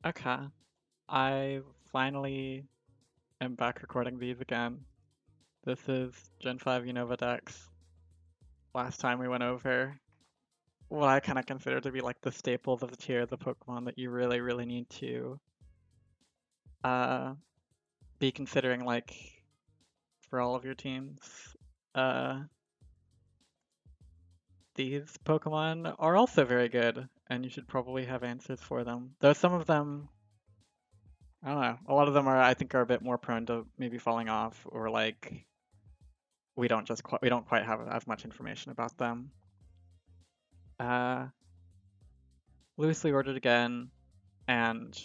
Okay, I finally am back recording these again. This is Gen 5 unovadex. Last time we went over what I kind of consider to be like the staples of the tier of the Pokemon that you really, really need to uh, be considering like for all of your teams. Uh, these Pokemon are also very good, and you should probably have answers for them. Though some of them, I don't know, a lot of them are I think are a bit more prone to maybe falling off or like we don't quite have as much information about them. Uh, Loosely ordered again, and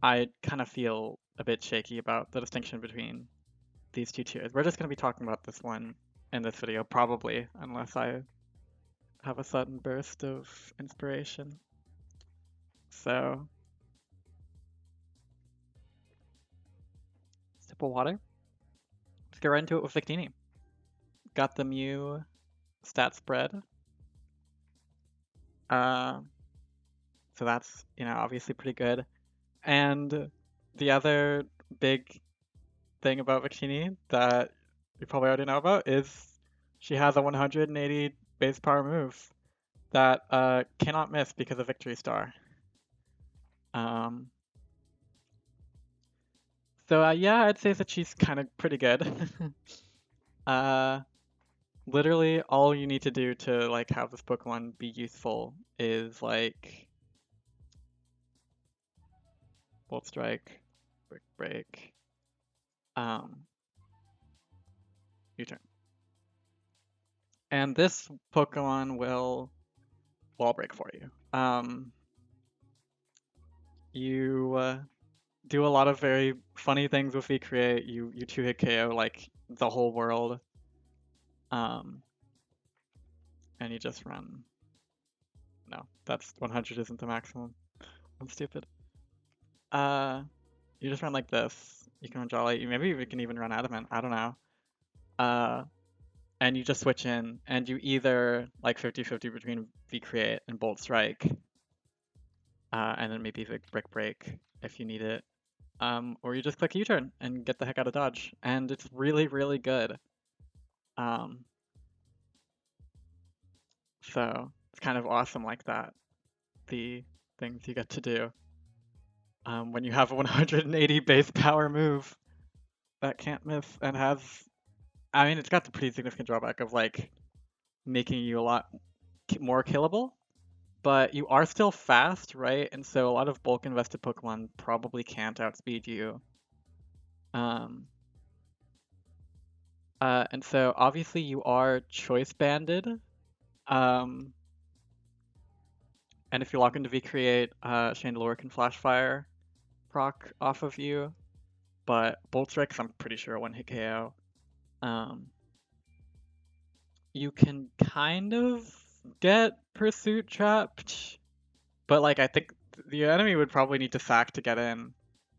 I kind of feel a bit shaky about the distinction between these two tiers. We're just going to be talking about this one in this video, probably, unless I have a sudden burst of inspiration. So, sip of water. Let's get right into it with Victini. Got the Mew stat spread. Uh, so that's, obviously pretty good. And the other big thing about Victini that you probably already know about is she has a 180 base power move that cannot miss because of Victory Star. Um, so yeah, I'd say that she's kind of pretty good. uh, Literally all you need to do to like have this Pokemon be useful is like Volt Strike, Brick Break, um, U-turn. And this Pokemon will Wall Break for you. You do a lot of very funny things with V-Create. You two-hit KO like the whole world. Um, and you just run. No, that's 100 isn't the maximum. I'm stupid. Uh, you just run like this. You can run Jolly. Maybe you can even run Adamant. I don't know. Uh, and you just switch in, and you either like 50-50 between V-Create and Bolt Strike, and then maybe Brick Break if you need it. Or you just click U-turn and get the heck out of dodge, and it's really, really good. Um, so it's kind of awesome like that. The things you get to do when you have a 180 base power move that can't miss and has, I mean, it's got the pretty significant drawback of like making you a lot more killable, but you are still fast, right? And so a lot of bulk invested Pokemon probably can't outspeed you. Um, and so obviously you are choice banded. Um, and if you lock into V-Create, Chandelure can Flash Fire proc off of you, but Bolt Strike, I'm pretty sure one hit KO. Um, you can kind of get Pursuit trapped, but like I think the enemy would probably need to sack to get in,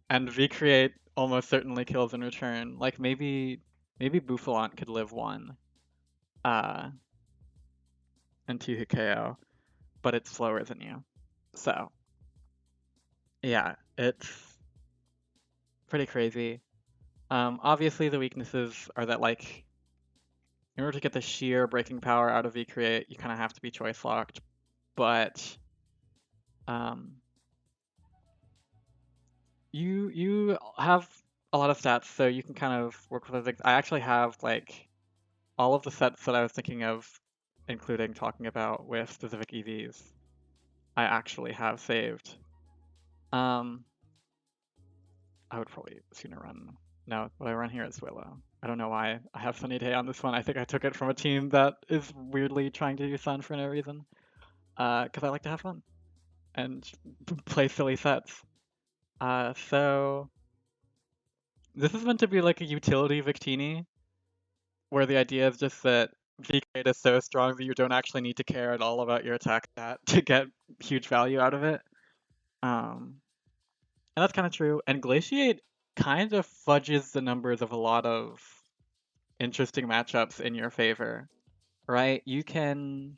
and V-Create almost certainly kills in return. Like maybe Bouffalant could live one, uh, and two hit KO, but it's slower than you. So yeah, it's pretty crazy. Obviously the weaknesses are that like in order to get the sheer breaking power out of V-Create, you kind of have to be choice locked, but um, you have a lot of stats, so you can kind of work with things. I actually have like all of the sets that I was thinking of, including talking about with specific EVs. I actually have saved. Um, I would probably sooner run. No, what I run here is Willow. I don't know why I have Sunny Day on this one. I think I took it from a team that is weirdly trying to do Sun for no reason. Because I like to have fun and play silly sets. So this is meant to be like a utility Victini, where the idea is just that V-Crate is so strong that you don't actually need to care at all about your attack stat to get huge value out of it. Um, and that's kind of true. And Glaciate kind of fudges the numbers of a lot of interesting matchups in your favor, right? You can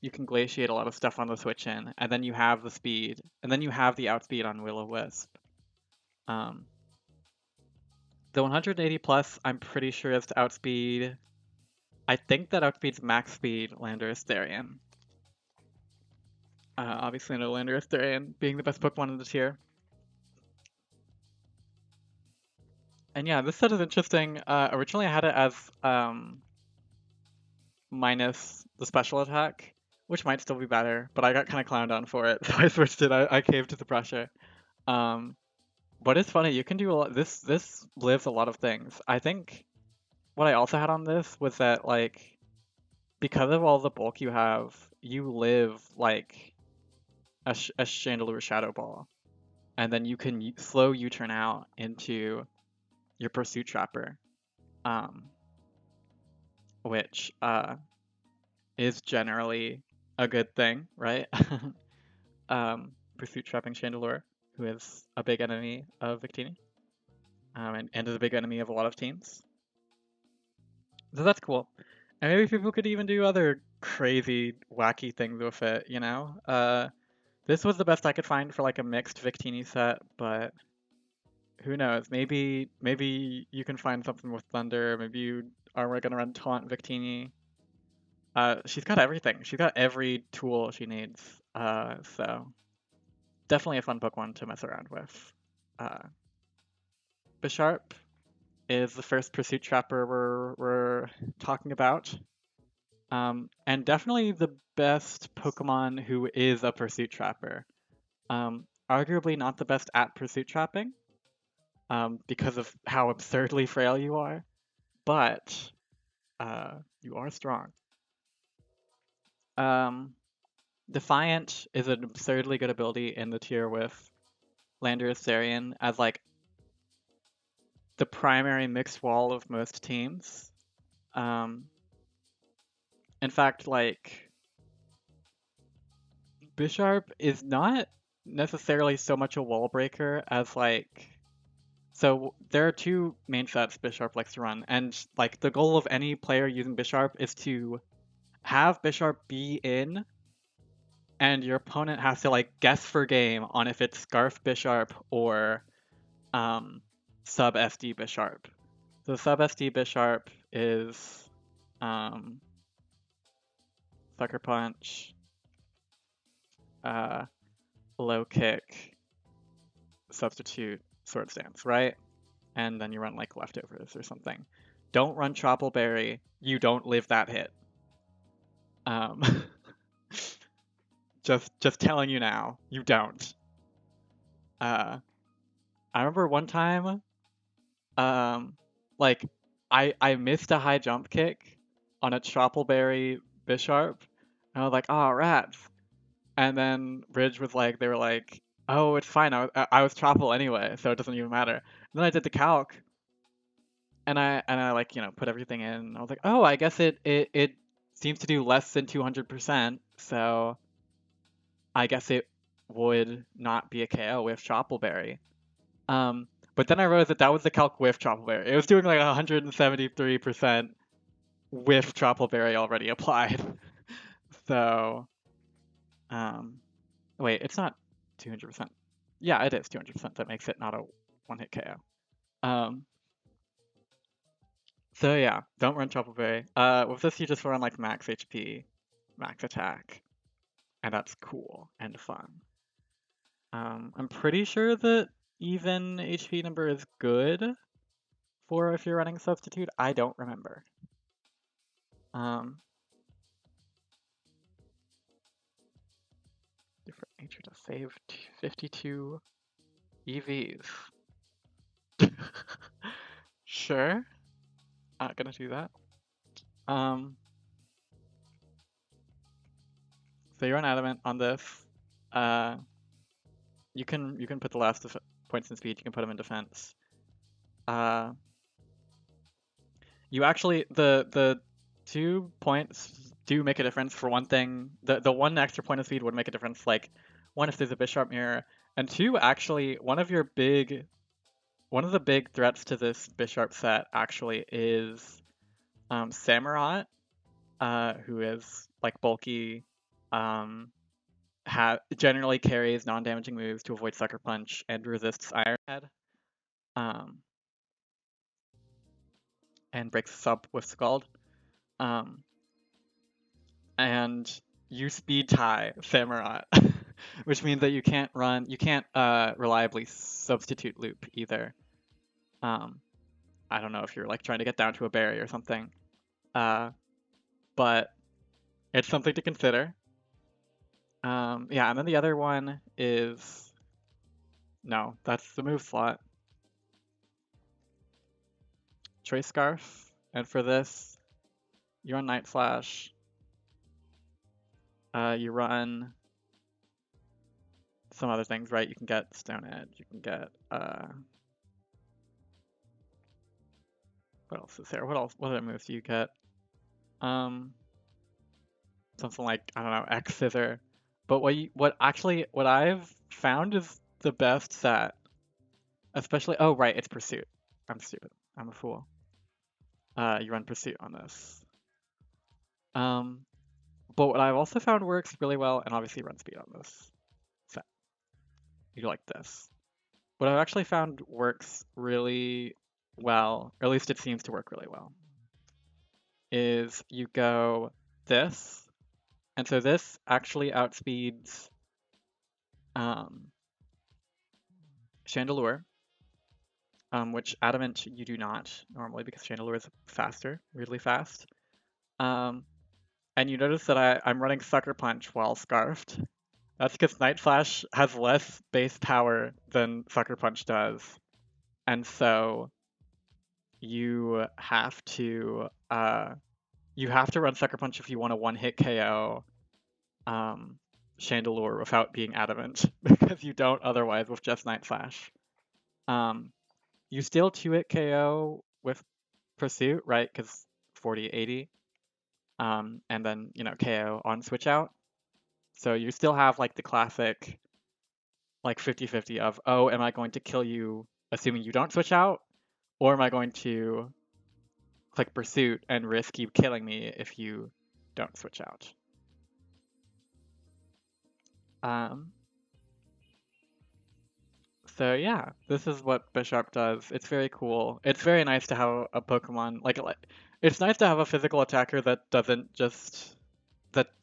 you can glaciate a lot of stuff on the switch in, and then you have the speed, and then you have the outspeed on Will-O-Wisp. Um, the 180 plus, I'm pretty sure is to outspeed. I think that outspeeds max speed Landorus Therian. Obviously, no Landorus Therian being the best Pokemon in the tier. And yeah, this set is interesting. Originally, I had it as minus the special attack, which might still be better, but I got kind of clowned on for it, so I switched it. I caved to the pressure. Um, but it's funny. You can do a lot. This lives a lot of things. I think what I also had on this was that like because of all the bulk you have, you live like a Chandelure Shadow Ball, and then you can slow U-turn out into your Pursuit Trapper, um, which is generally a good thing, right? Pursuit trapping Chandelure, who is a big enemy of Victini, and is a big enemy of a lot of teams. So that's cool. And maybe people could even do other crazy, wacky things with it, you know? This was the best I could find for like a mixed Victini set, but who knows? Maybe you can find something with Thunder. Maybe you are gonna run Taunt Victini. She's got everything. She's got every tool she needs. So definitely a fun Pokemon to mess around with. Uh, Bisharp is the first Pursuit Trapper we're talking about. And definitely the best Pokemon who is a Pursuit Trapper. Arguably not the best at Pursuit Trapping, because of how absurdly frail you are, but you are strong. Defiant is an absurdly good ability in the tier with Landorus Therian as like the primary mixed wall of most teams. In fact, like Bisharp is not necessarily so much a wall breaker as like so there are two main sets Bisharp likes to run, and like the goal of any player using Bisharp is to have Bisharp be in, and your opponent has to like guess for game on if it's Scarf Bisharp or sub SD Bisharp. So sub SD Bisharp is Sucker Punch, Low Kick, Substitute, Sword Stance, right? And then you run like Leftovers or something. Don't run Tropical Berry. You don't live that hit. Um, just telling you now, you don't. I remember one time, like I missed a high jump kick on a Tropical Berry Bisharp, and I was like, oh rats. And then Ridge was like, they were like, oh, it's fine. I was Tropical anyway, so it doesn't even matter. And then I did the calc, and I like put everything in. I was like, oh, I guess it seems to do less than 200%, so I guess it would not be a KO with Choppleberry. But then I realized that was the calc with Choppleberry. It was doing like 173% with Choppleberry already applied. So, wait, it's not 200%. Yeah, it is 200%. That makes it not a one-hit KO. So yeah, don't run Choppleberry. With this you just run like max HP, max attack, and that's cool and fun. I'm pretty sure that even HP number is good for if you're running substitute. I don't remember. Different nature to save 52 EVs. Sure, not gonna do that. So you're on adamant on this. You can put the last points in speed. You can put them in defense. You actually the 2 points do make a difference. For one thing, the one extra point of speed would make a difference. Like one, if there's a Bisharp mirror, and two, actually one of the big threats to this Bisharp set actually is Samurott, who is like bulky generally carries non-damaging moves to avoid Sucker Punch and resists Iron Head. Um, and breaks sub with Scald. Um, and you speed tie Samurott, which means that you can't reliably substitute loop either. I don't know if you're like trying to get down to a berry or something, but it's something to consider. Yeah, and then the other one is no, that's the move slot. Choice Scarf, and for this, you run Night Slash. You run some other things, right? You can get Stone Edge. You can get what else is there? What else? What other moves do you get? Something like I don't know, X Scissor. But what I've found is the best set, especially. Oh right, it's Pursuit. I'm stupid. I'm a fool. You run Pursuit on this. Um, but what I've also found works really well, and obviously run Speed on this set. You like this. What I've actually found works really well, or at least it seems to work really well, is you go this, and so this actually outspeeds Chandelure, which Adamant you do not normally because Chandelure is faster, weirdly fast. And you notice that I'm running Sucker Punch while Scarfed. That's because Night Flash has less base power than Sucker Punch does. And so you have to run Sucker Punch if you want to one-hit KO Chandelure without being Adamant, because you don't otherwise with just Night Flash. You still 2-hit KO with Pursuit, right? Because 40-80. And then, KO on switch out. So you still have like the classic like 50-50 of, oh, am I going to kill you assuming you don't switch out? Or am I going to click Pursuit and risk you killing me if you don't switch out? So yeah, this is what Bisharp does. It's very cool. It's very nice to have a Pokemon like it's nice to have a physical attacker that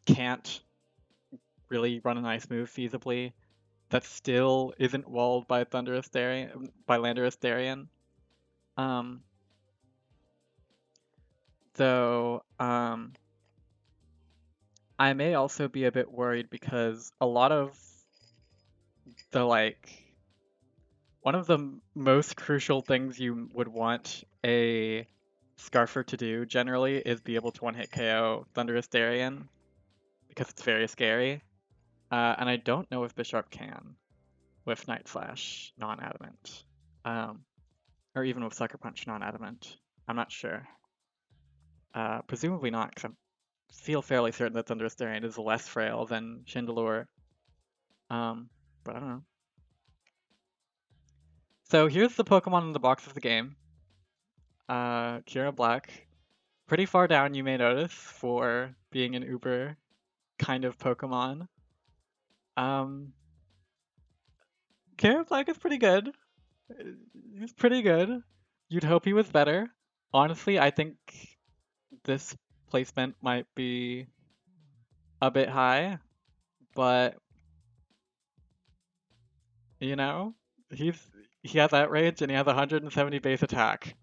can't really run a nice move feasibly, that still isn't walled by Landorus Darien. Though I may also be a bit worried because a lot of the one of the most crucial things you would want a Scarfer to do generally is be able to one-hit KO Thunderous Darien because it's very scary. And I don't know if Bisharp can with Night Slash non-adamant. Or even with Sucker Punch non-adamant. I'm not sure. Presumably not, because I feel fairly certain that Thunderous Darien is less frail than Chandelure. But I don't know. So here's the Pokemon in the box of the game. Kira Black. Pretty far down, you may notice, for being an Uber kind of Pokemon. Kira Black is pretty good. He's pretty good. You'd hope he was better. Honestly, I think this placement might be a bit high, but you know, he has outrage and he has 170 base attack.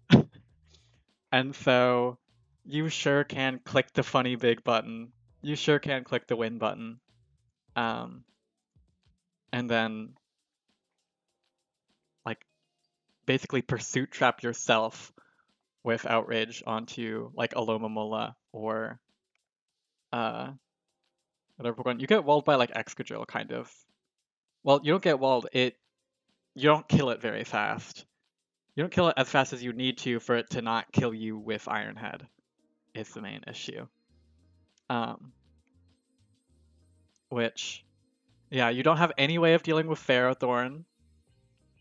And so you sure can click the funny big button. You sure can click the win button. And then like basically pursuit trap yourself with outrage onto like Alomomola or whatever Pokemon. You get walled by like Excadrill kind of. Well, you don't get walled, you don't kill it very fast. You don't kill it as fast as you need to for it to not kill you with Iron Head, is the main issue. Which, yeah, you don't have any way of dealing with Ferrothorn.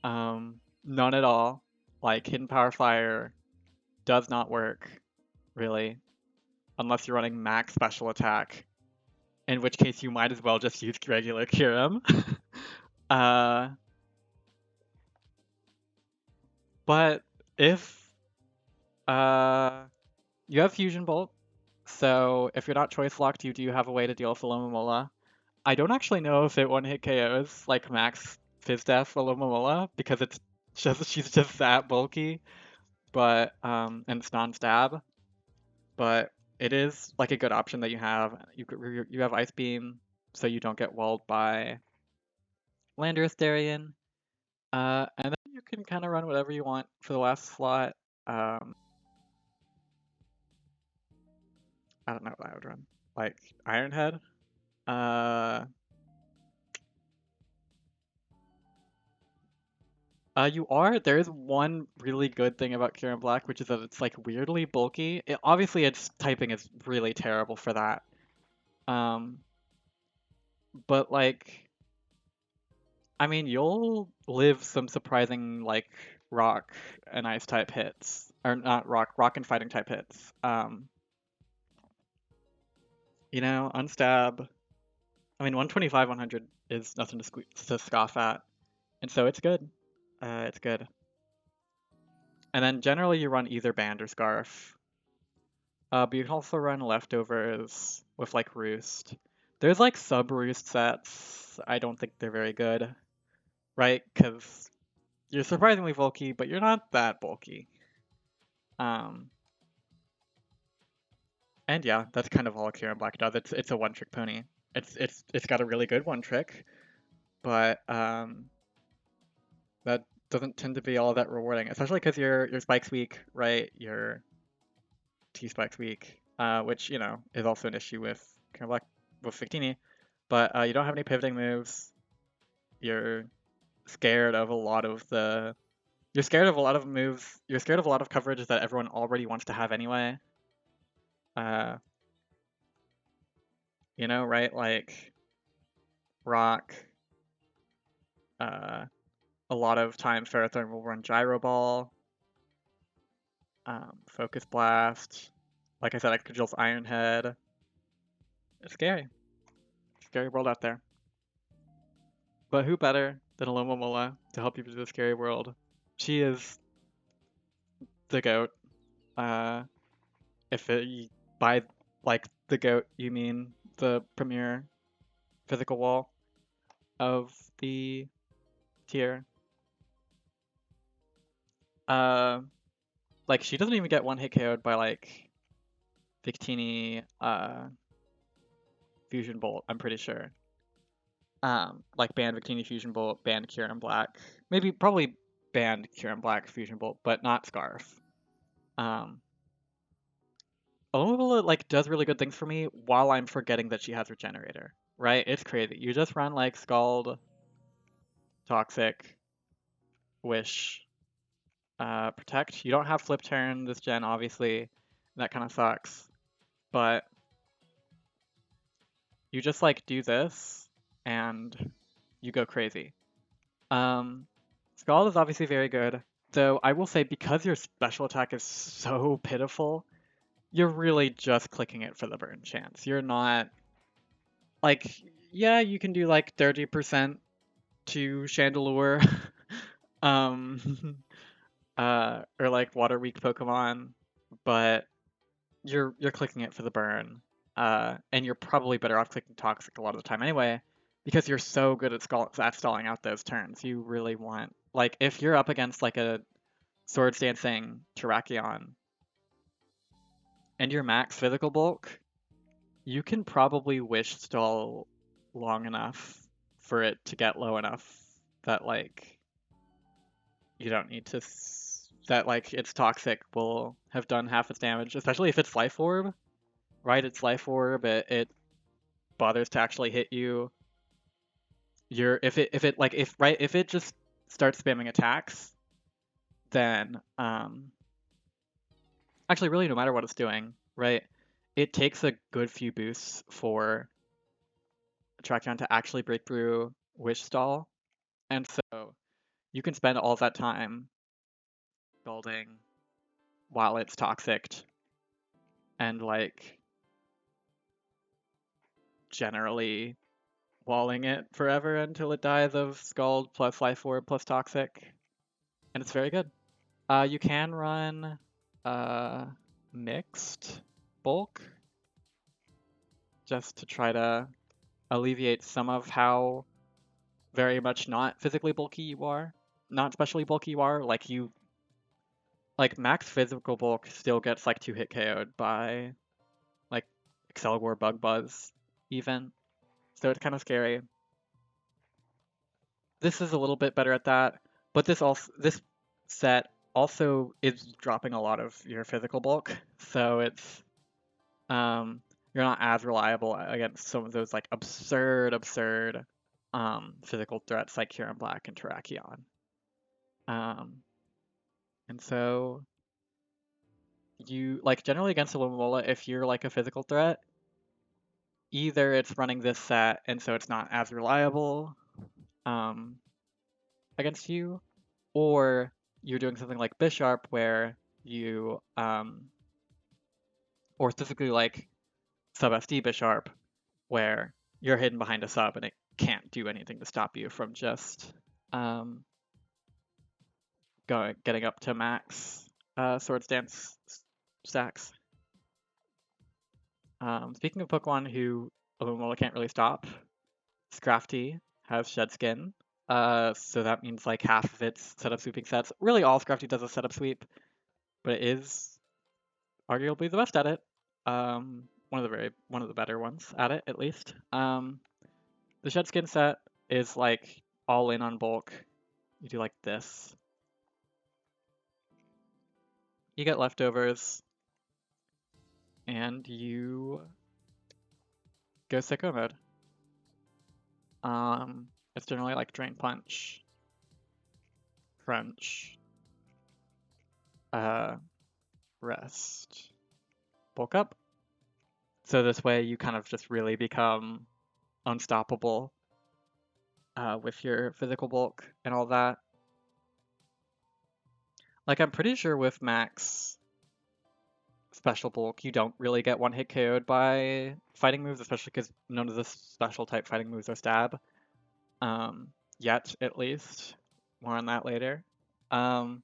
None at all. Like, Hidden Power Fire does not work, really, unless you're running max special attack in which case you might as well just use regular Kyurem. uh, but if you have Fusion Bolt, so if you're not choice locked, you do have a way to deal with Alomomola. I don't actually know if it one-hit KOs like max Fizdef Alomomola because it's just she's just that bulky, but and it's non-stab. But it is like a good option that you have. You have Ice Beam, so you don't get walled by Landorus Darien. And then you can kind of run whatever you want for the last slot. I don't know what I would run. Like Iron Head. Uh, you are. There is one really good thing about Kieran Black, which is that it's like weirdly bulky. Obviously, its typing is really terrible for that. Um, but like, I mean, you'll live some surprising like rock and ice type hits, or not rock and fighting type hits. Unstab. I mean, 125, 100 is nothing to scoff at, and so it's good. It's good. And then generally you run either band or scarf. But you can also run leftovers with like roost. There's like sub roost sets. I don't think they're very good, right? Because you're surprisingly bulky, but you're not that bulky. Um, and yeah, that's kind of all Kieran Black does. It's a one trick pony. It's got a really good one trick, but that doesn't tend to be all that rewarding, especially because your spike's weak, right? Your T spike's weak, which is also an issue with Kieran Black with Victini. But you don't have any pivoting moves. You're scared of a lot of the. You're scared of a lot of moves. You're scared of a lot of coverage that everyone already wants to have anyway. Uh, right? Like rock. Uh, a lot of times Ferrothorn will run Gyro Ball. Focus Blast. Like I said, I could just Iron Head. It's scary. Scary world out there. But who better than Alomomola to help you through the scary world? She is the goat. Uh, by like the goat you mean the premier physical wall of the tier. Uh, like she doesn't even get one hit KO'd by like Victini Fusion Bolt, I'm pretty sure. Like banned Victini Fusion Bolt, banned Kieran Black, probably banned Kieran Black Fusion Bolt, but not Scarf. Um, Alomomola like does really good things for me while I'm forgetting that she has Regenerator. Right? It's crazy. You just run like Scald, Toxic, Wish, Protect. You don't have Flip Turn this gen, obviously. That kind of sucks. But you just like do this and you go crazy. Scald is obviously very good. Though I will say because your special attack is so pitiful, you're really just clicking it for the burn chance. You're not like, yeah, you can do like 30% to Chandelure. um or like water weak Pokemon, but you're clicking it for the burn. And you're probably better off clicking Toxic a lot of the time anyway, because you're so good at stalling out those turns. You really want, like, if you're up against like a Swords Dancing Terrakion and your max physical bulk, you can probably wish stall long enough for it to get low enough that like you don't need to that like its Toxic will have done half its damage, especially if it's Life Orb, right? It's Life Orb, it bothers to actually hit you. If it just starts spamming attacks, then actually really no matter what it's doing, right? It takes a good few boosts for Traction to actually break through Wish Stall, and so you can spend all that time building while it's toxic and like generally walling it forever until it dies of Scald plus Life Orb plus Toxic, and it's very good. You can run uh, mixed bulk just to try to alleviate some of how very much not physically bulky you are, not especially bulky you are. Like max physical bulk still gets like 2-hit KO'd by like Excalibur Bug Buzz even, so it's kind of scary. This is a little bit better at that, but this set also is dropping a lot of your physical bulk, so it's you're not as reliable against some of those like absurd physical threats like Kieran Black and Terrakion. Um, and so you like generally against Alomomola, if you're like a physical threat, either it's running this set and so it's not as reliable um, against you, or you're doing something like Bisharp where you or specifically like sub SD Bisharp where you're hidden behind a sub and it can't do anything to stop you from just um, getting up to max Swords Dance stacks. Speaking of Pokemon who Alumola can't really stop, Scrafty has Shed Skin. So that means like half of its setup sweeping sets. Really all Scrafty does is setup sweep, but it is arguably the best at it. One of the better ones at it, at least. The Shed Skin set is like all in on bulk. You do like this. You get leftovers, and you go sicko mode. It's generally like Drain Punch, Crunch, Rest, Bulk Up. So this way you kind of just really become unstoppable with your physical bulk and all that. Like I'm pretty sure with max special bulk, you don't really get one hit KO'd by fighting moves, especially because none of the special type fighting moves are stab. Yet, at least. More on that later. And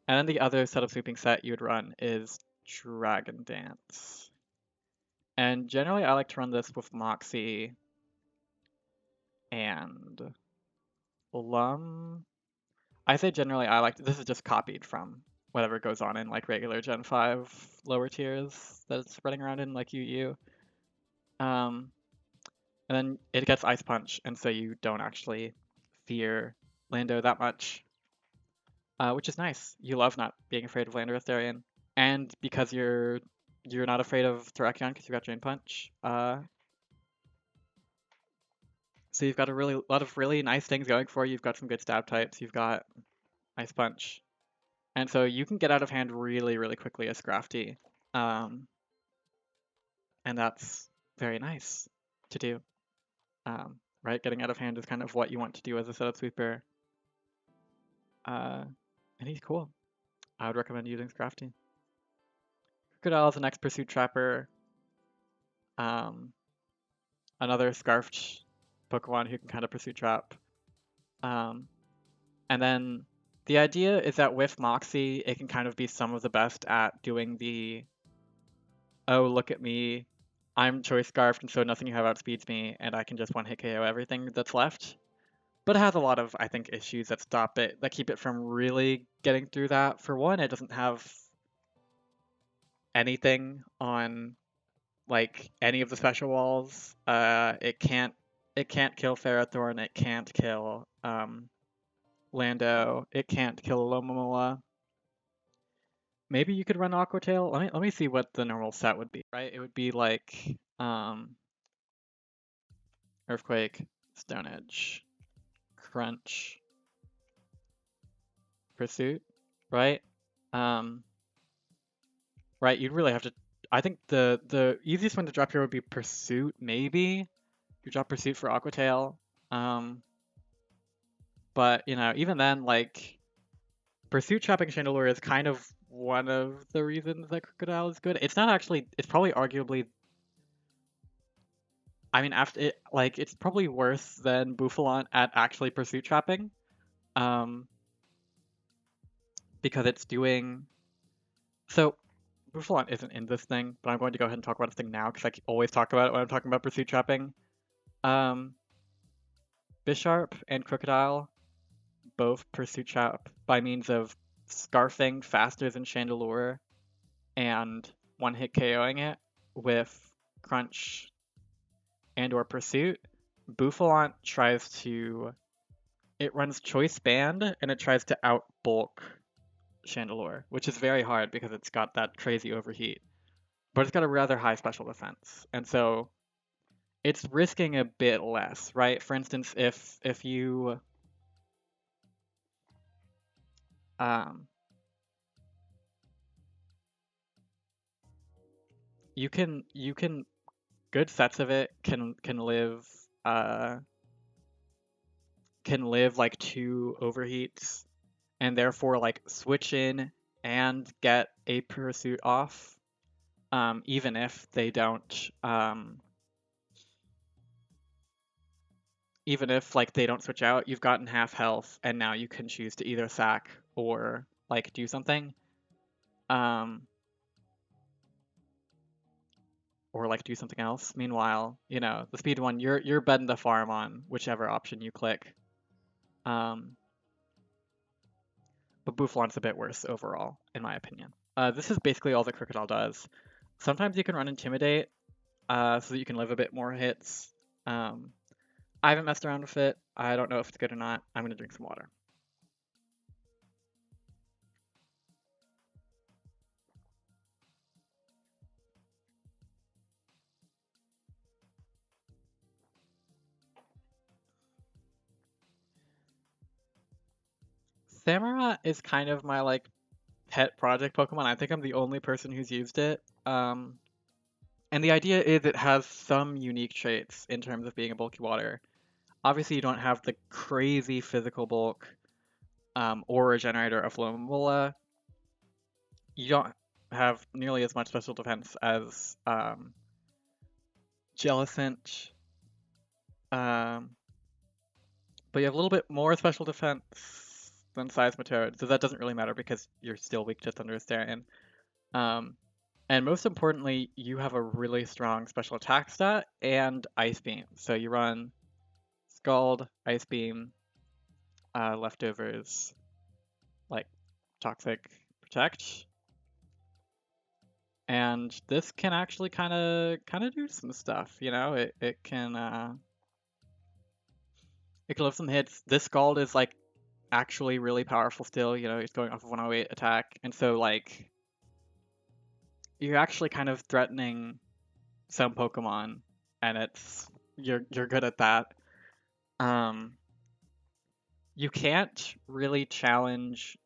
then the other set of sweeping set you would run is Dragon Dance. And generally I like to run this with Moxie and Lum. I say generally I like this is just copied from whatever goes on in like regular Gen 5 lower tiers that it's running around in like UU. And then it gets Ice Punch, and so you don't actually fear Lando that much, which is nice. You love not being afraid of Lando Therian, and because you're not afraid of Terrakion because you got Drain Punch. So you've got a lot of really nice things going for you. You've got some good stab types. You've got Ice Punch, and so you can get out of hand really quickly as Scrafty, and that's very nice to do. Right? Getting out of hand is kind of what you want to do as a setup sweeper. And he's cool. I would recommend using Scrafty. Crocodile is the next Pursuit Trapper. Another Scarfed Pokemon who can kind of Pursuit Trap. And then the idea is that with Moxie, it can kind of be some of the best at doing the, oh, look at me, I'm Choice Scarfed, and so nothing you have outspeeds me, and I can just one-hit KO everything that's left. But it has a lot of, I think, issues that stop it, that keep it from really getting through that. For one, it doesn't have anything on like any of the special walls. It can't kill Ferrothorn. It can't kill Lando. It can't kill Alomomola. Maybe you could run Aquatail. Let me see what the normal set would be. Right, it would be like Earthquake, Stone Edge, Crunch, Pursuit. Right. Right, you'd really have to. I think the easiest one to drop here would be Pursuit, maybe. You drop Pursuit for Aquatail. But you know, even then, like Pursuit trapping Chandelure is kind of one of the reasons that Crocodile is good. It's not actually. It's probably arguably I mean, after it, like, it's probably worse than Bouffalont at actually pursuit trapping, um, because it's doing so. Bouffalont isn't in this thing, but I'm going to go ahead and talk about this thing now because always talk about it when I'm talking about pursuit trapping. Um, Bisharp and Crocodile both pursuit trap by means of scarfing faster than Chandelure and one hit KOing it with Crunch and or Pursuit. Bouffalont tries to it runs Choice Band and it tries to outbulk Chandelure, which is very hard because it's got that crazy overheat. But it's got a rather high special defense. And so it's risking a bit less, right? For instance, if you um you can good sets of it uh can live like two overheats and therefore like switch in and get a pursuit off, even if they don't even if like they don't switch out, you've gotten half health and now you can choose to either sack or like do something. Um or like do something else. Meanwhile, the speed one, you're betting the farm on whichever option you click. Um but Bouffalant's a bit worse overall, in my opinion. This is basically all the Crocodile does. Sometimes you can run Intimidate, so that you can live a bit more hits. Um, I haven't messed around with it. I don't know if it's good or not. I'm gonna drink some water. Samurott is kind of my like pet project Pokemon. I think I'm the only person who's used it. And the idea is it has some unique traits in terms of being a bulky water. Obviously, you don't have the crazy physical bulk, or a generator of Lomola. You don't have nearly as much special defense as Jellicent, um, but you have a little bit more special defense than Seismitoad, so that doesn't really matter because you're still weak to Thunder Thundurus. Um, and most importantly, you have a really strong special attack stat and Ice Beam. So you run Scald, Ice Beam, leftovers like Toxic Protect, and this can actually kind of do some stuff. It can live some hits. This Scald is like actually really powerful still. It's going off of 108 attack, and so like you're actually kind of threatening some Pokemon, and you're good at that. Um, you can't really challenge.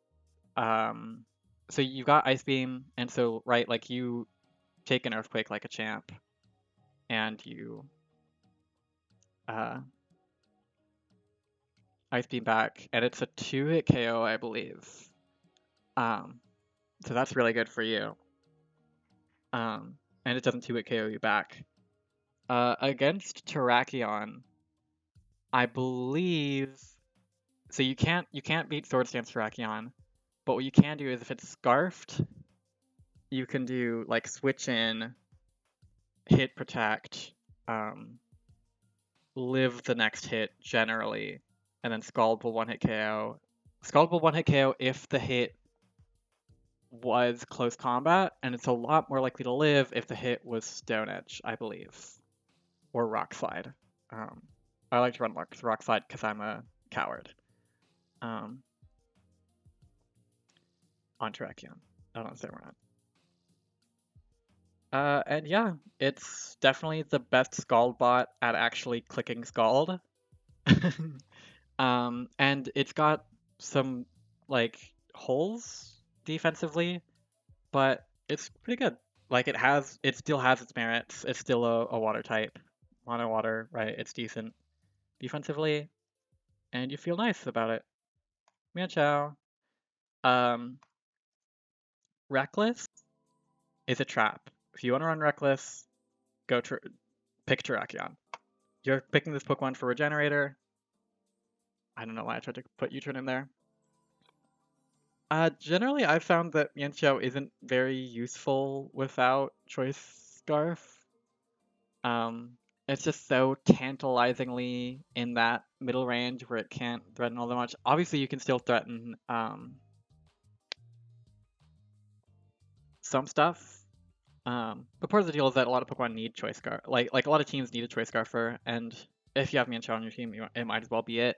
Um, so you got Ice Beam, and so right, like you take an Earthquake like a champ, and you uh, Ice Beam back, and it's a 2-hit KO, I believe. Um, so that's really good for you. And it doesn't 2-hit KO you back. Against Terrakion, I believe so you can't beat Sword Stance Terrakion, but what you can do is if it's scarfed, you can do like switch in, hit protect, um, live the next hit generally, and then Scald will one hit KO. Scald will one hit KO if the hit was close combat, and it's a lot more likely to live if the hit was Stone Edge, I believe, or Rock Slide. Um, I like to run Rock Slide because I'm a coward. Um, on Terrakion. I don't say we're not. And yeah, it's definitely the best Scald bot at actually clicking Scald. And it's got some like holes defensively, but it's pretty good. Like it still has its merits. It's still a water type, mono water, right? It's decent defensively, and you feel nice about it. Meow chow. Um, Reckless is a trap. If you want to run Reckless, go to pick Terrakion. you're picking this Pokemon for Regenerator. I don't know why I tried to put U-turn in there. Generally, I've found that Mienshao isn't very useful without Choice Scarf. It's just so tantalizingly in that middle range where it can't threaten all that much. Obviously, you can still threaten some stuff. But part of the deal is that a lot of Pokemon need Choice Scarf. Like a lot of teams need a Choice Scarfer, and if you have Mienshao on your team, it might as well be it.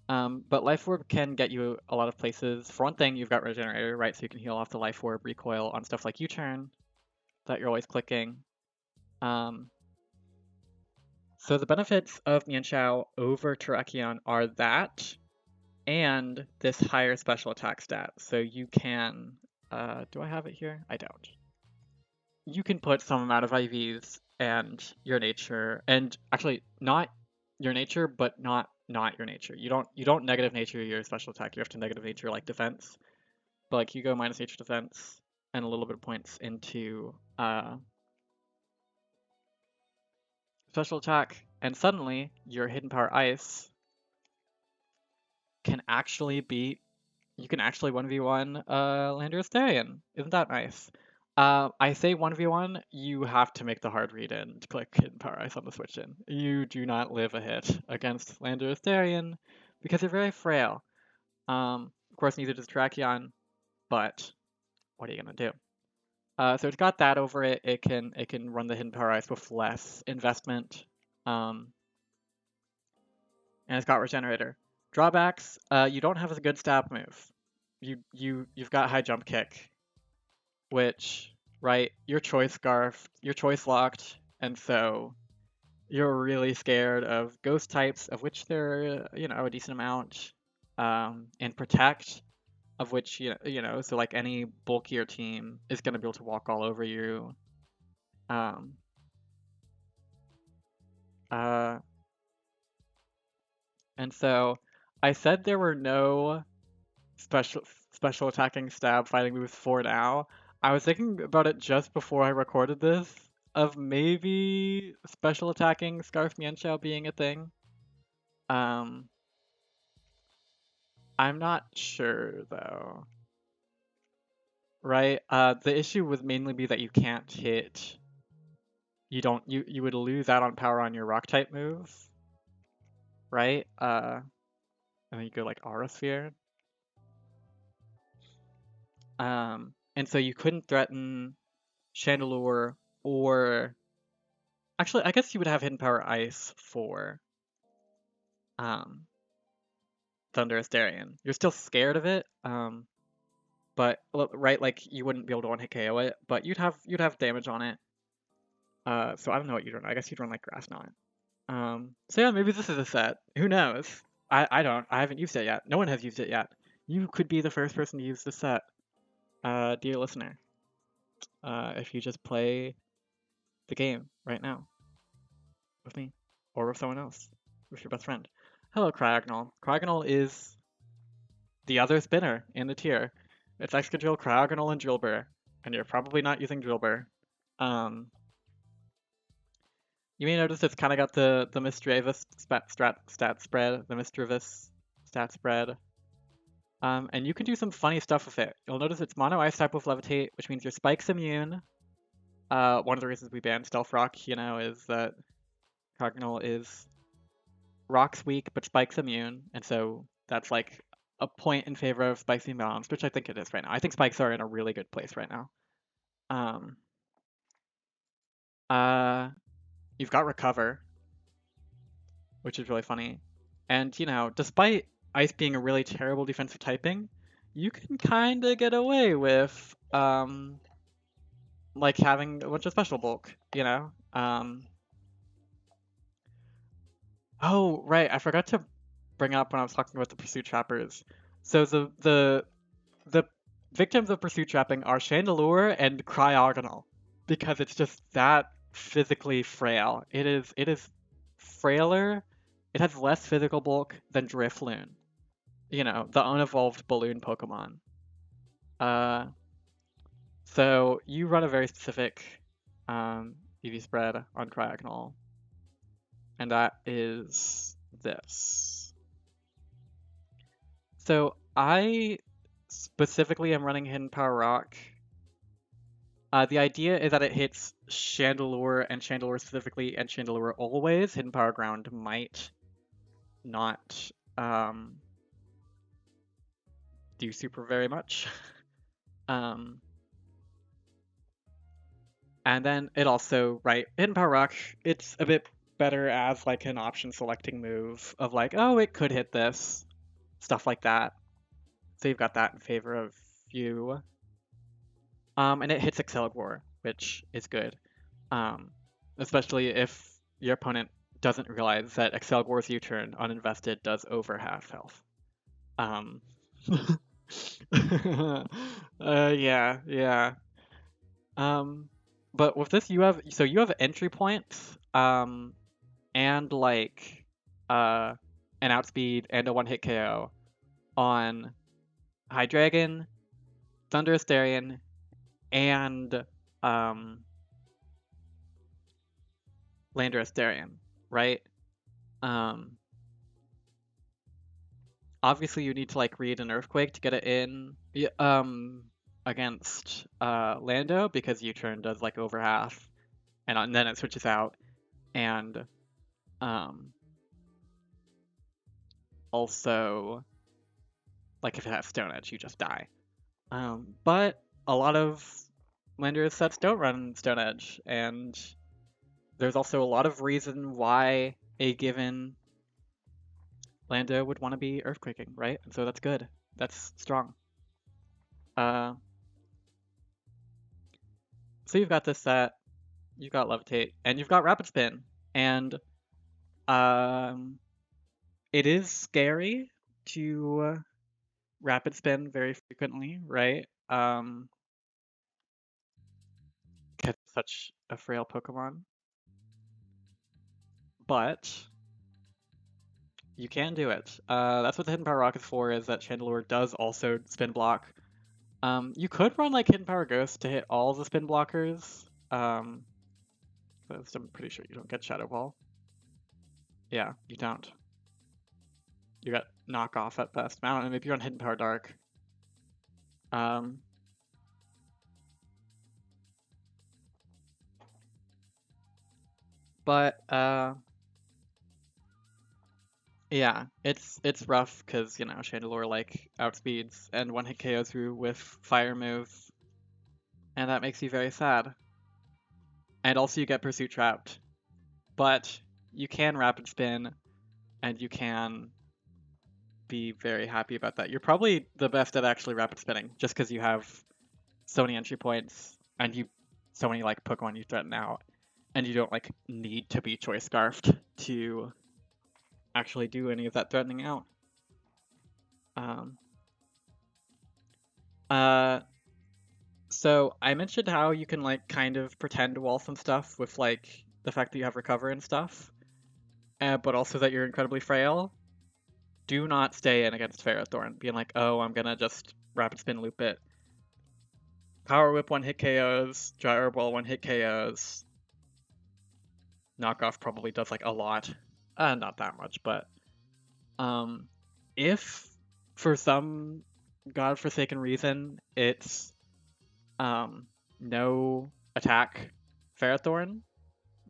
But Life Orb can get you a lot of places. For one thing, you've got Regenerator, right? So you can heal off the Life Orb recoil on stuff like U-turn that you're always clicking. So the benefits of Mienshao over Terrakion are that, and this higher special attack stat. So you can, do I have it here? I don't. You can put some amount of IVs and your nature, and actually not your nature, but not your nature. You don't negative nature your special attack. You have to negative nature like defense. But like you go minus nature defense and a little bit of points into special attack, and suddenly your hidden power ice can actually beat. You can actually 1v1 Landorus Therian. Isn't that nice? I say 1v1, you have to make the hard read in to click Hidden Power Ice on the switch in. You do not live a hit against Landorus Therian because you're very frail. Of course, neither does Terrakion, but what are you gonna do? So it's got that over it. It can run the Hidden Power Ice with less investment. And it's got Regenerator. Drawbacks, you don't have a good stab move. You've got high jump kick, which, right, you're choice scarfed, you're choice locked, and so you're really scared of ghost types, of which there are, a decent amount, and protect, of which, so like any bulkier team is going to be able to walk all over you. Um, uh, and so I said there were no special special attacking stab fighting moves for now. I was thinking about it just before I recorded this of maybe special attacking Scarf Mienshao being a thing. Um, I'm not sure though. Right? The issue would mainly be that you can't hit. You don't. You would lose out on power on your rock type move, right? And then you go like Aura Sphere. And so you couldn't threaten Chandelure or actually, I guess you would have Hidden Power Ice for um, Thunderous Darien. You're still scared of it, but right, like you wouldn't be able to one hit KO it, but you'd have damage on it. So I don't know what you'd run. I guess you'd run like Grass Knot. So yeah, maybe this is a set. Who knows? I don't. I haven't used it yet. No one has used it yet. You could be the first person to use this set, dear listener. If you just play the game right now with me or with someone else, with your best friend. Hello, Cryogonal. Cryogonal is the other spinner in the tier. It's Excadrill, Cryogonal, and Drillbur, and you're probably not using Drillbur. You may notice it's kind of got the Misdreavus stat spread, the Misdreavus stat spread. And you can do some funny stuff with it. You'll notice it's mono ice type with Levitate, which means your Spike's immune. One of the reasons we banned Stealth Rock, is that Cryogonal is Rock's weak, but Spike's immune, and so that's like a point in favor of Spike's being balanced, which I think it is right now. I think Spikes are in a really good place right now. You've got Recover, which is really funny. And, despite Ice being a really terrible defensive typing, you can kind of get away with, like, having a bunch of special bulk, Oh, right, I forgot to bring up when I was talking about the Pursuit Trappers. So the victims of Pursuit Trapping are Chandelure and Cryogonal, because it's just that physically frail. It is frailer. It has less physical bulk than Drifloon, the unevolved balloon Pokemon. So you run a very specific EV spread on Cryogonal. and that is this. So I specifically am running Hidden Power Rock. The idea is that it hits Chandelure and Chandelure specifically and Chandelure always. Hidden Power Ground might not do super very much. um, and then it also, right, Hidden Power Rock, it's a bit better as like an option selecting move of like, oh, it could hit this, stuff like that. So you've got that in favor of you. And it hits Excalibur, which is good. Especially if your opponent doesn't realize that Excalibur's U-turn uninvested does over half health. Um, yeah, yeah. Um, but with this, you have entry points, and like, uh, an outspeed and a one-hit KO on Hydreigon, Thundurus Darien, and Landorus Darien, right? Um, obviously you need to like read an Earthquake to get it in. Against Lando because U-turn does like over half, and then it switches out, and also like if it has Stone Edge, you just die. But a lot of Lando's sets don't run Stone Edge, and there's also a lot of reason why a given Lando would want to be Earthquaking, right? And so that's good. That's strong. Uh, so you've got this set, you've got Levitate, and you've got Rapid Spin, and um, it is scary to Rapid Spin very frequently, right? Because it's such a frail Pokemon, but you can do it. That's what the Hidden Power Rock is for, is that Chandelure does also spin block. You could run like Hidden Power Ghost to hit all the spin blockers. I'm pretty sure you don't get Shadow Ball. Yeah, you don't. You got knockoff at best. I don't know, maybe you're on Hidden Power Dark. But yeah, it's rough because, you know, Chandelure like outspeeds and one hit KOs you with fire move, and that makes you very sad. And also you get Pursuit Trapped. But you can Rapid Spin, and you can be very happy about that. You're probably the best at actually Rapid Spinning, just because you have so many entry points, and so many like Pokemon you threaten out, and you don't like need to be Choice Scarfed to actually do any of that threatening out. Um, uh, so I mentioned how you can like kind of pretend wall some stuff with like the fact that you have Recover and stuff, but also that you're incredibly frail. Do not stay in against Ferrothorn, being like, oh, I'm gonna just Rapid Spin loop it. Power Whip one hit KOs, Gyro Ball one hit KOs. Knockoff probably does like a lot. Not that much, but if for some godforsaken reason it's no attack Ferrothorn,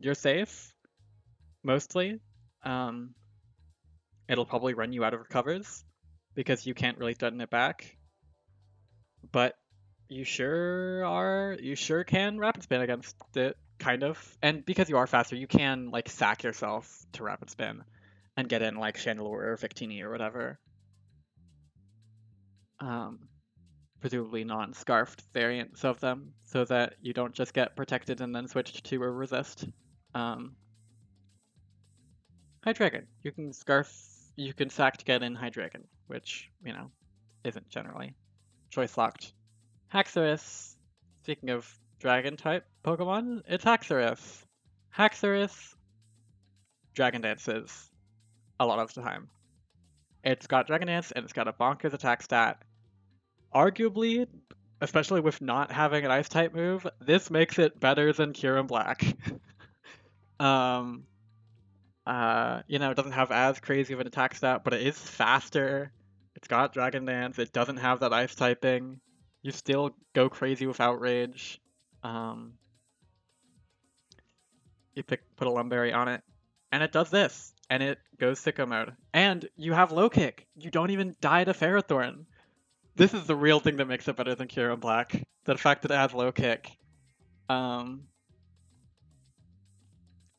you're safe, mostly. It'll probably run you out of recovers because you can't really threaten it back. But you sure can Rapid Spin against it, kind of. And because you are faster, you can like sack yourself to Rapid Spin and get in like Chandelure or Victini or whatever. Presumably non-scarfed variants of them, so that you don't just get protected and then switch to a resist. Hydreigon. You can sack to get in Hydreigon, which, you know, isn't generally choice locked. Haxorus. Speaking of dragon type Pokemon, it's Haxorus. Haxorus Dragon Dances a lot of the time. It's got Dragon Dance and it's got a bonkers attack stat. Arguably, especially with not having an ice type move, this makes it better than Kyurem Black. It doesn't have as crazy of an attack stat, but it is faster. It's got Dragon Dance. It doesn't have that ice typing. You still go crazy with Outrage. Um, you put a Lumberry on it, and it does this, and it goes Sicko mode. And you have low kick. You don't even die to Ferrothorn. This is the real thing that makes it better than Kyurem Black. The fact that it has low kick. Um,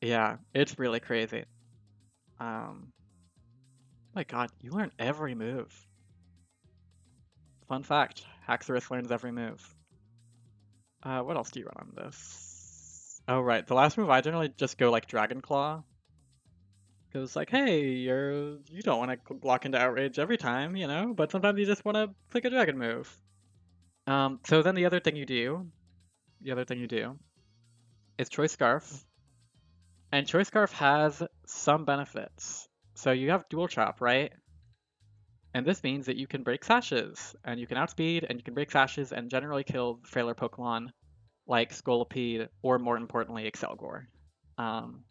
yeah, it's really crazy. My God, you learn every move. Fun fact, Haxorus learns every move. What else do you run on this? Oh, right. The last move, I generally just go like Dragon Claw. Because like, hey, you don't want to lock into Outrage every time, but sometimes you just want to click a Dragon move. So then the other thing you do is Choice Scarf. And Choice Scarf has some benefits. So you have Dual Chop, right? And this means that you can break sashes, and you can outspeed, and you can break sashes, and generally kill frailer Pokemon like Scolipede, or more importantly, Excelgor. Um,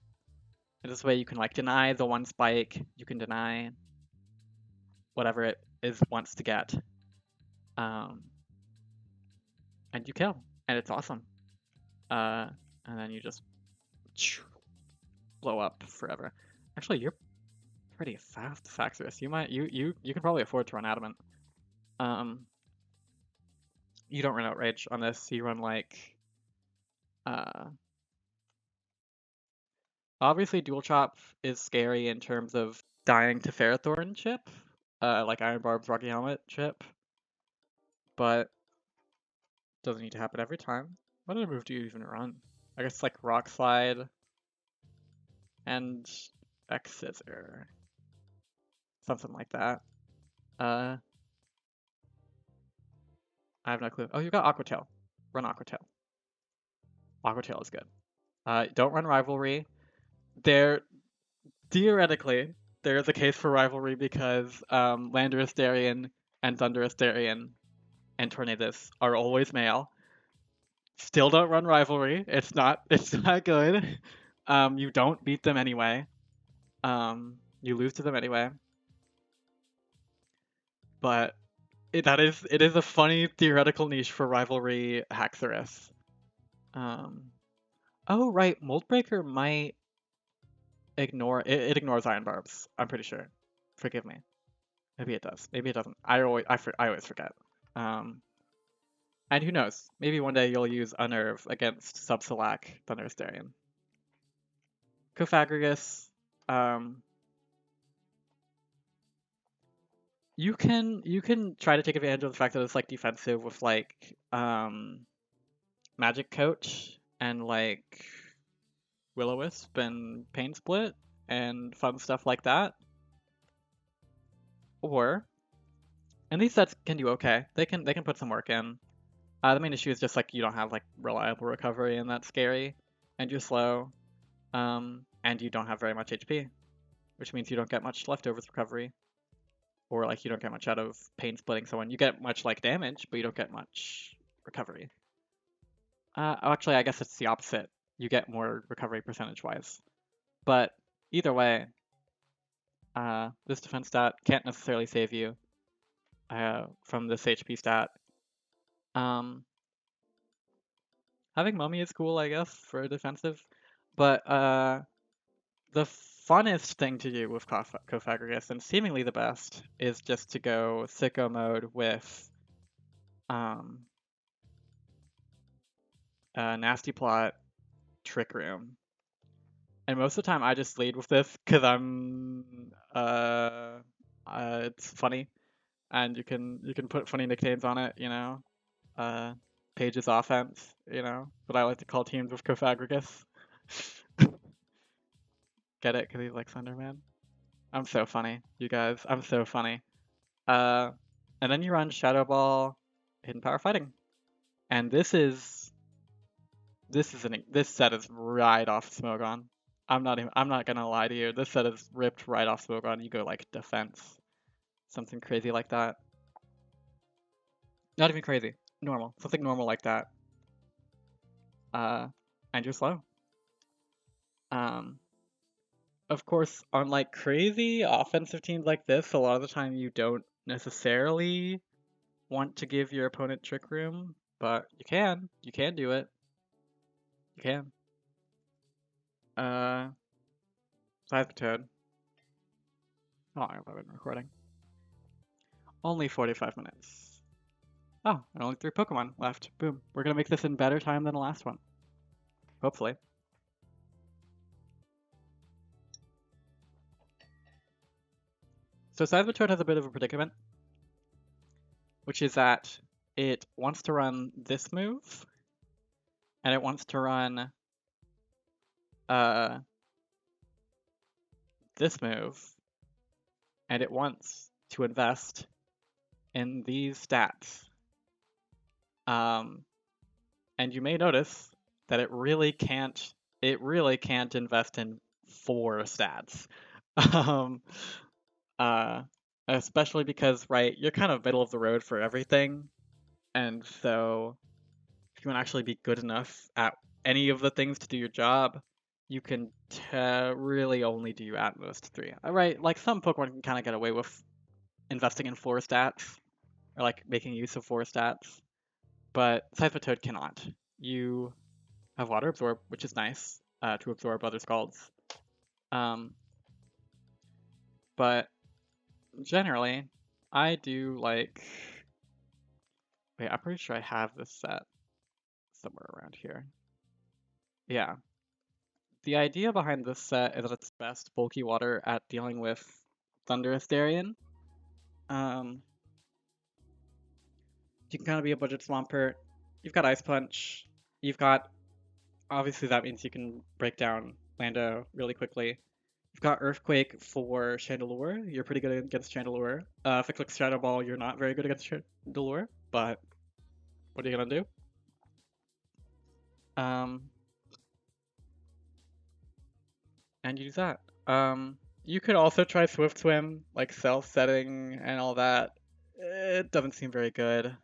and this way you can like deny the one spike, you can deny whatever it is wants to get, um, and you kill, and it's awesome. And then you just blow up forever. Actually, you're pretty fast, Faxorus. You can probably afford to run Adamant. Um, you don't run Outrage on this. You run like uh, obviously Dual Chop is scary in terms of dying to Ferrothorn chip, like Iron Barb's Rocky Helmet chip, but doesn't need to happen every time. What other move do you even run? I guess like Rock Slide and X Scissor, something like that. Uh, I have no clue. Oh, you got Aqua Tail. Run Aqua Tail. Aqua Tail is good. Don't run Rivalry. There, theoretically, there is a case for Rivalry because Landorus Darien and Thundurus Darien and Tornadus are always male. Still don't run Rivalry. It's not good. You don't beat them anyway. You lose to them anyway. But it is a funny theoretical niche for Rivalry Haxorus. Um, oh right, Moldbreaker might it ignores Iron Barbs. I'm pretty sure. Forgive me. Maybe it does. Maybe it doesn't. I always forget. Um, and who knows? Maybe one day you'll use Unnerve against Subsilac Thunderous Darien. Cofagrigus, um, you can try to take advantage of the fact that it's like defensive with like Magic Coach and like Will-O-Wisp and Pain Split and fun stuff like that. Or and these sets can do okay. They can put some work in. The main issue is just like you don't have like reliable recovery and that's scary, and you're slow, and you don't have very much HP, which means you don't get much leftovers recovery, or like you don't get much out of pain splitting someone. You get much like damage, but you don't get much recovery. Actually, I guess it's the opposite. You get more recovery percentage wise, but either way, this defense stat can't necessarily save you from this HP stat. Um, Having Mummy is cool, I guess, for defensive, but the funnest thing to do with Cofagrigus, and seemingly the best, is just to go Sicko mode with um, Nasty Plot, Trick Room. And most of the time I just lead with this because it's funny, and you can put funny nicknames on it, Uh, Page's offense, what I like to call teams with Cofagrigus. Get it? Because he's like Slenderman. I'm so funny, you guys. I'm so funny. Uh, and then you run Shadow Ball, Hidden Power Fighting, and this set is right off Smogon. I'm not gonna lie to you. This set is ripped right off Smogon. You go like defense, something crazy like that. Not even crazy, normal, something normal like that. Uh, and you're slow. Um, of course, on like crazy offensive teams like this, a lot of the time you don't necessarily want to give your opponent trick room, but you can. You can do it. You can. Uh, Size Toad. How long have I been recording? Only 45 minutes. Oh, and only 3 Pokemon left. Boom. We're gonna make this in better time than the last one. Hopefully. So Toad has a bit of a predicament, which is that it wants to run this move, and it wants to run uh, this move, and it wants to invest in these stats. And you may notice that it really can't invest in 4 stats. um, uh, Especially because, right, you're kind of middle of the road for everything, and so if you want to actually be good enough at any of the things to do your job, you can really only do at most 3. Right, like some Pokemon can kind of get away with investing in 4 stats, or like making use of 4 stats, but Toad cannot. You have Water Absorb, which is nice to absorb other Scalds. But generally, I do like. Wait, I'm pretty sure I have this set somewhere around here. Yeah. The idea behind this set is that it's best bulky water at dealing with Thundurus Darien. You can kind of be a budget Swampert. You've got Ice Punch. You've got, obviously that means you can break down Lando really quickly. You've got Earthquake for Chandelure. You're pretty good against Chandelure. If it clicks Shadow Ball, you're not very good against Chandelure, but what are you gonna do? And you do that. You could also try Swift Swim, like self-setting and all that. It doesn't seem very good.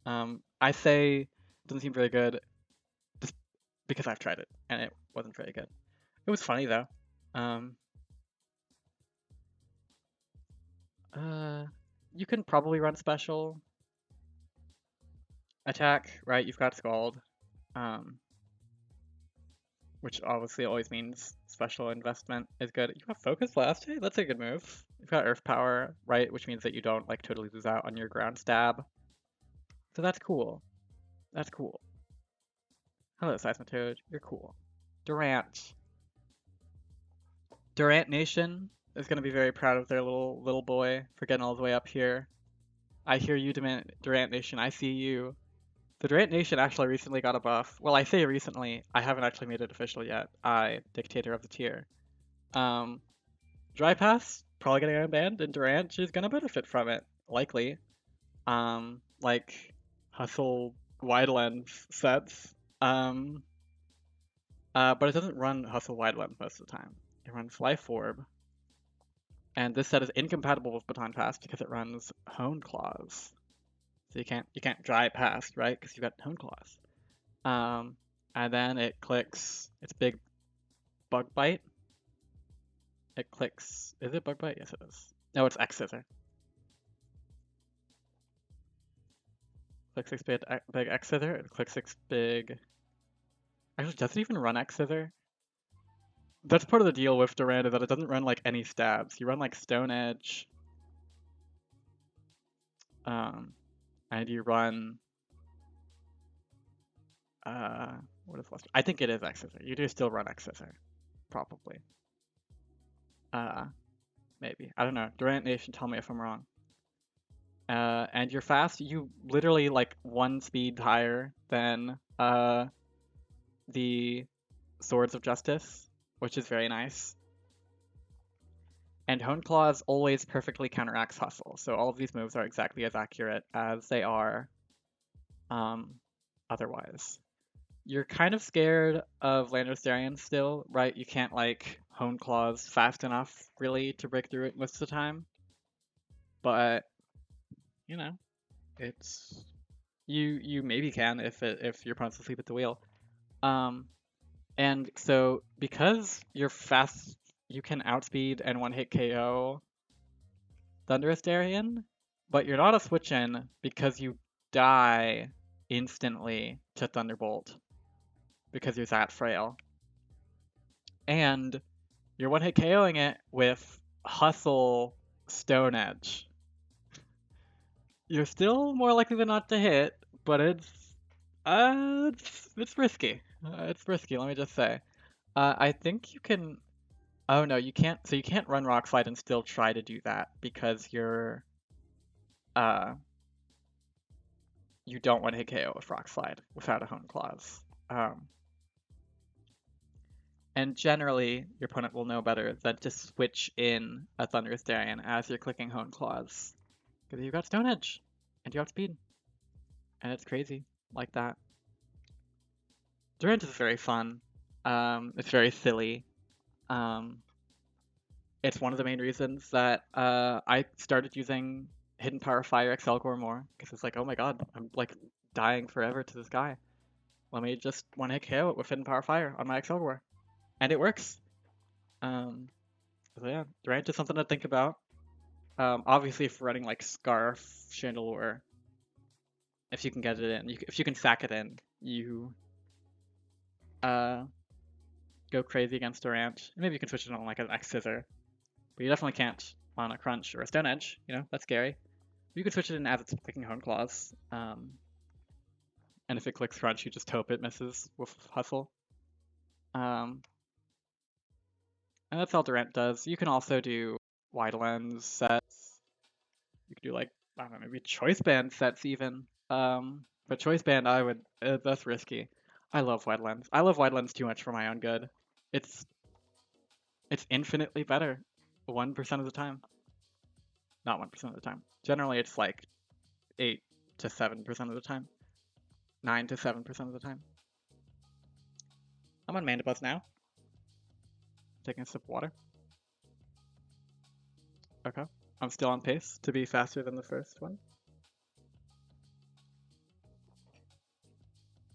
I say it doesn't seem very good just because I've tried it and it wasn't very good. It was funny though. You can probably run special attack, right? You've got Scald, which obviously always means special investment is good. You have Focus last, hey, that's a good move. You've got Earth Power, right? Which means that you don't like totally lose out on your ground stab. So that's cool. That's cool. Hello, Seismitoad. You're cool. Durant. Durant Nation is going to be very proud of their little boy for getting all the way up here. I hear you, Durant Nation. I see you. The Durant Nation actually recently got a buff. Well, I say recently. I haven't actually made it official yet. Dictator of the tier. Dry Pass, probably getting unbanned, and Durant is going to benefit from it. Likely. Like Hustle Wide Lens sets. But it doesn't run Hustle Wide Lens most of the time. It runs Life Orb. And this set is incompatible with Baton Pass because it runs Hone Claws. So you can't dry past, right? Because you've got Hone Claws. And then it clicks its big Bug Bite. It clicks. Is it Bug Bite? Yes, it is. No, it's X Scissor. Clicks its big X Scissor. It clicks its big. Actually, does it even run X Scissor? That's part of the deal with Durant is that it doesn't run like any stabs. You run like Stone Edge. And you run. What is left? I think it is X Scissor. You do still run X Scissor, probably. Maybe. I don't know. Durant Nation, tell me if I'm wrong. And you're fast. You literally like 1 speed higher than the Swords of Justice, which is very nice. And Hone Claws always perfectly counteracts Hustle, so all of these moves are exactly as accurate as they are otherwise. You're kind of scared of Landorus still, right? You can't like Hone Claws fast enough, really, to break through it most of the time. But, you know, it's... You maybe can if your opponent's asleep at the wheel. And so because you're fast, you can outspeed and one-hit KO Thunderous Darien, but you're not a switch-in because you die instantly to Thunderbolt because you're that frail. And you're one-hit KOing it with Hustle Stone Edge. You're still more likely than not to hit, but it's risky. It's risky, let me just say. I think you can. Oh no, you can't. So you can't run Rock Slide and still try to do that because uh you don't want to hit KO with Rock Slide without a Hone Claws. Um, and generally, your opponent will know better than to switch in a Thunderous Darien as you're clicking Hone Claws because you've got Stone Edge and you have speed, and it's crazy like that. Durant is very fun. It's very silly. Um, it's one of the main reasons that I started using Hidden Power Fire Excelgor more because it's like, oh my god, I'm like dying forever to this guy. Let me just one hit KO it with Hidden Power Fire on my Excelgor, and it works. Um, so yeah, Durant is something to think about. Obviously, if you're running like Scarf, Chandelure, if you can get it in, if you can sack it in, you uh go crazy against Durant. Maybe you can switch it on like an X Scissor, but you definitely can't on a Crunch or a Stone Edge. You know, that's scary. You can switch it in as it's clicking Hone Claws. And if it clicks Crunch, you just hope it misses with Hustle. And that's all Durant does. You can also do wide lens sets. You could do like, I don't know, maybe choice band sets even. But choice band, that's risky. I love wide lens. I love wide lens too much for my own good. It's it's infinitely better 1% of the time. Not 1% of the time. Generally, it's like 8 to 7% of the time. 9 to 7% of the time. I'm on Mandibuzz now. Taking a sip of water. Okay. I'm still on pace to be faster than the first one.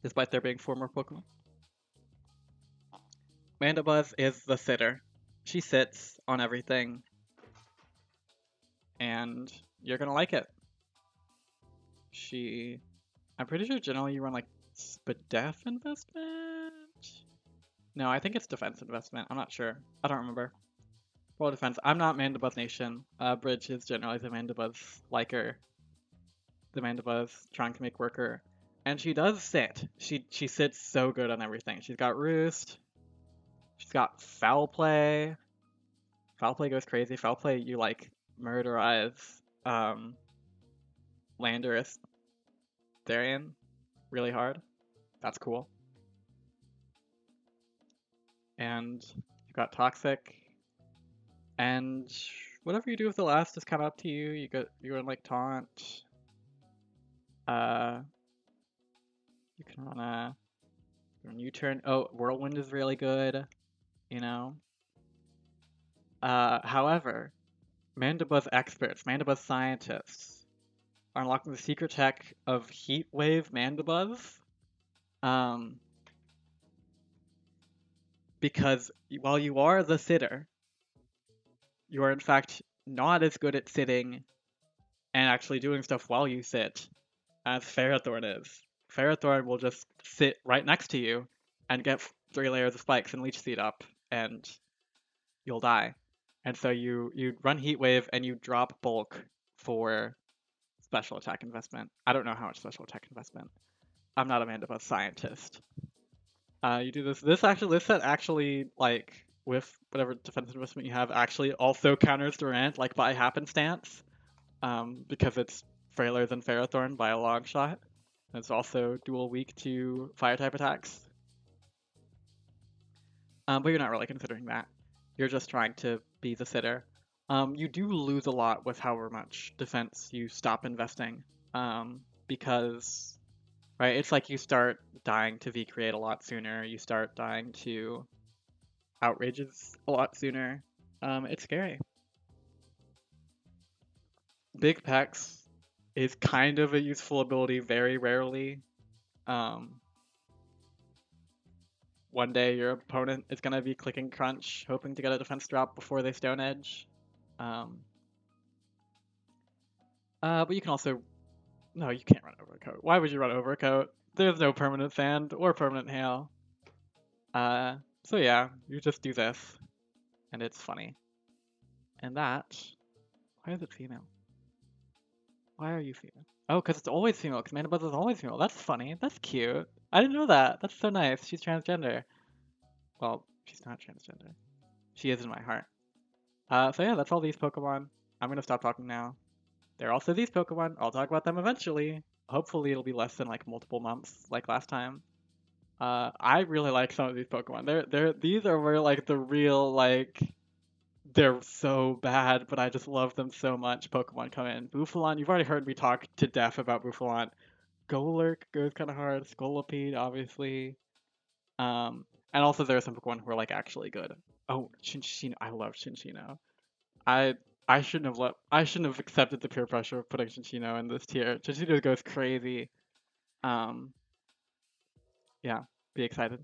Despite there being 4 more Pokemon. Mandibuzz is the sitter. She sits on everything. And you're gonna like it. I'm pretty sure generally you run like Spadef investment? No, I think it's defense investment. I'm not sure. I don't remember. Roll defense. I'm not Mandibuzz Nation. Bridge is generally the Mandibuzz liker. The Mandibuzz trying to make worker. And she does sit. She sits so good on everything. She's got Roost. She's got Foul Play. Foul Play goes crazy. Foul Play, you like murderize Landorus Therian really hard. That's cool. And you've got Toxic. And whatever you do with the last is kind of up to you. You run like Taunt. You can run a U-turn. Oh, Whirlwind is really good, you know. However, Mandibuzz experts, Mandibuzz scientists, are unlocking the secret tech of Heat Wave Mandibuzz. Because while you are the sitter, you are in fact not as good at sitting and actually doing stuff while you sit as Ferrothorn is. Ferrothorn will just sit right next to you and get 3 layers of spikes and Leech Seed up, and you'll die. And so you run Heat Wave and you drop Bulk for special attack investment. I don't know how much special attack investment. I'm not a Mandibuzz scientist. You do this. This set actually, like, with whatever defensive investment you have, actually also counters Durant, like, by happenstance. Because it's frailer than Ferrothorn by a long shot. It's also dual weak to fire type attacks. But you're not really considering that. You're just trying to be the sitter. You do lose a lot with however much defense you stop investing. Because, right, it's like you start dying to V-create a lot sooner. You start dying to outrages a lot sooner. It's scary. Big Pex is kind of a useful ability very rarely. one day your opponent is gonna be clicking crunch, hoping to get a defense drop before they stone edge. Um, but you can also no, you can't run overcoat. Why would you run overcoat? There's no permanent sand or permanent hail. Uh, so yeah, you just do this, and it's funny. And that, why is it female? Why are you female? Oh, because it's always female, because Mana Buzz is always female. That's funny. That's cute. I didn't know that. That's so nice. She's transgender. Well, she's not transgender. She is in my heart. So yeah, that's all these Pokemon. I'm gonna stop talking now. There are also these Pokemon. I'll talk about them eventually. Hopefully it'll be less than like multiple months, like last time. I really like some of these Pokemon. These are where like the real like they're so bad, but I just love them so much. Pokemon come in. Buffalon, you've already heard me talk to death about Buffalon. Golurk goes kind of hard. Scolipede, obviously. And also there are some Pokemon who are like actually good. Oh, Shinshino. I love Shinshino. I I shouldn't have accepted the peer pressure of putting Shinshino in this tier. Shinshino goes crazy. Um, yeah, be excited.